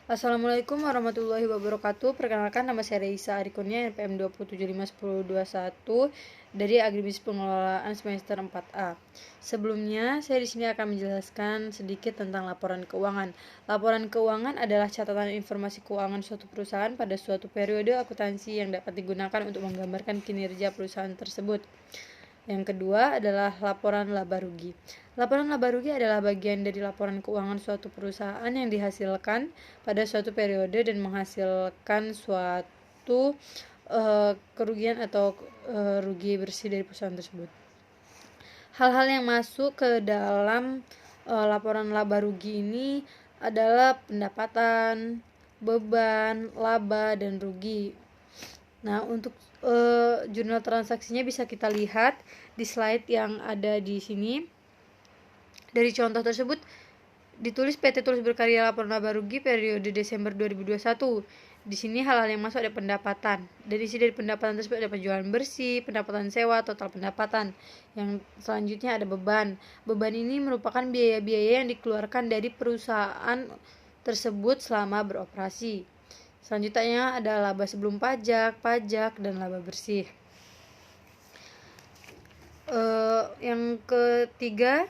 Assalamualaikum warahmatullahi wabarakatuh. Perkenalkan, nama saya Reisa Arikunia, NPM 2751021 dari Agribisnis Pengelolaan semester 4A. Sebelumnya, saya di sini akan menjelaskan sedikit tentang laporan keuangan. Laporan keuangan adalah catatan informasi keuangan suatu perusahaan pada suatu periode akuntansi yang dapat digunakan untuk menggambarkan kinerja perusahaan tersebut. Yang kedua adalah laporan laba rugi. Laporan laba rugi adalah bagian dari laporan keuangan suatu perusahaan yang dihasilkan pada suatu periode dan menghasilkan suatu kerugian atau rugi bersih dari perusahaan tersebut. Hal-hal yang masuk ke dalam laporan laba rugi ini adalah pendapatan, beban, laba, dan rugi. Nah, untuk jurnal transaksinya bisa kita lihat di slide yang ada di sini. Dari contoh tersebut ditulis PT Tulis Berkarya laporan laba rugi periode Desember 2021. Di sini hal-hal yang masuk ada pendapatan. Dari isi dari pendapatan tersebut ada penjualan bersih, pendapatan sewa, total pendapatan. Yang selanjutnya ada beban. Beban ini merupakan biaya-biaya yang dikeluarkan dari perusahaan tersebut selama beroperasi. Selanjutnya ada laba sebelum pajak, dan laba bersih. Yang ketiga,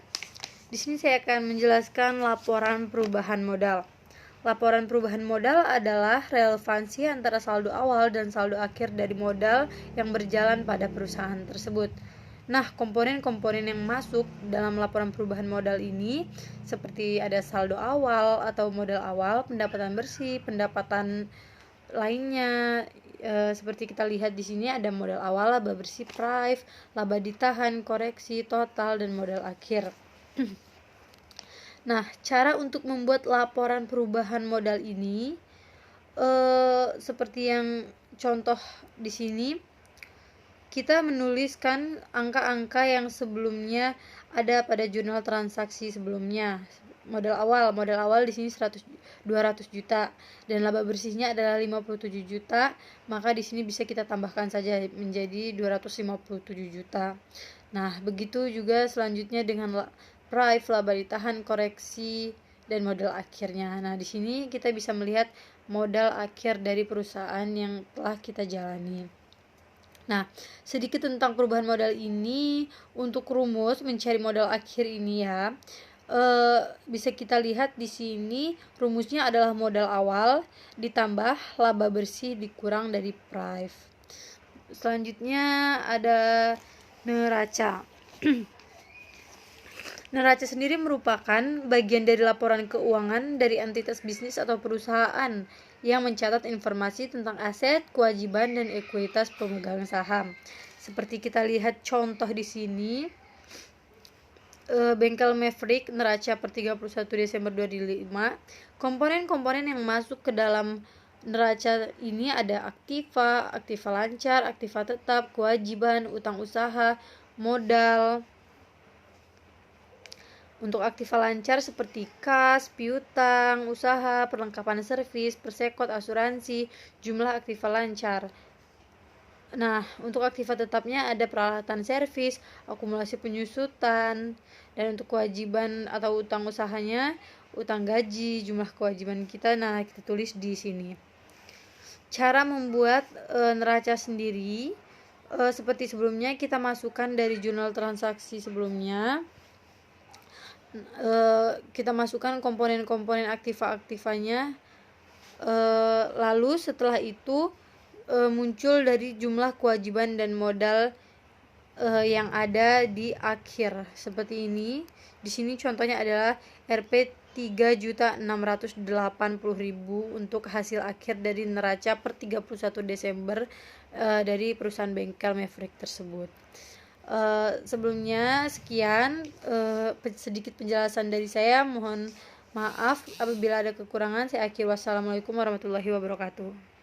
di sini saya akan menjelaskan laporan perubahan modal. Laporan perubahan modal adalah relevansi antara saldo awal dan saldo akhir dari modal yang berjalan pada perusahaan tersebut. Nah, komponen-komponen yang masuk dalam laporan perubahan modal ini seperti ada saldo awal atau modal awal, pendapatan bersih, pendapatan lainnya. Seperti kita lihat di sini ada modal awal, laba bersih, price, laba ditahan, koreksi, total, dan modal akhir. Nah, cara untuk membuat laporan perubahan modal ini seperti yang contoh di sini, kita menuliskan angka-angka yang sebelumnya ada pada jurnal transaksi sebelumnya. Modal awal di sini 200 juta dan laba bersihnya adalah 57 juta, maka di sini bisa kita tambahkan saja menjadi 257 juta. Nah, begitu juga selanjutnya dengan price, laba ditahan, koreksi, dan modal akhirnya. Nah, di sini kita bisa melihat modal akhir dari perusahaan yang telah kita jalani. Nah, sedikit tentang perubahan modal ini. Untuk rumus mencari modal akhir ini ya, bisa kita lihat di sini rumusnya adalah modal awal ditambah laba bersih dikurang dari price. Selanjutnya ada neraca. Neraca sendiri merupakan bagian dari laporan keuangan dari entitas bisnis atau perusahaan yang mencatat informasi tentang aset, kewajiban, dan ekuitas pemegang saham. Seperti kita lihat contoh di sini, Bengkel Maverick neraca per 31 Desember 2005. Komponen-komponen yang masuk ke dalam neraca ini ada aktiva lancar, aktiva tetap, kewajiban, utang usaha, modal. Untuk aktiva lancar seperti kas, piutang, usaha, perlengkapan servis, persekot, asuransi, jumlah aktiva lancar. Nah, untuk aktiva tetapnya ada peralatan servis, akumulasi penyusutan, dan untuk kewajiban atau utang usahanya, utang gaji, jumlah kewajiban kita. Nah, kita tulis di sini. Cara membuat neraca sendiri seperti sebelumnya, kita masukkan dari jurnal transaksi sebelumnya. Kita masukkan komponen-komponen aktiva-aktivanya. Lalu setelah itu muncul dari jumlah kewajiban dan modal yang ada di akhir seperti ini. Di sini contohnya adalah Rp 3.680.000 untuk hasil akhir dari neraca per 31 Desember dari perusahaan Bengkel Maverick tersebut. Sebelumnya sekian sedikit penjelasan dari saya. Mohon maaf apabila ada kekurangan. Saya akhiri. Wassalamualaikum warahmatullahi wabarakatuh.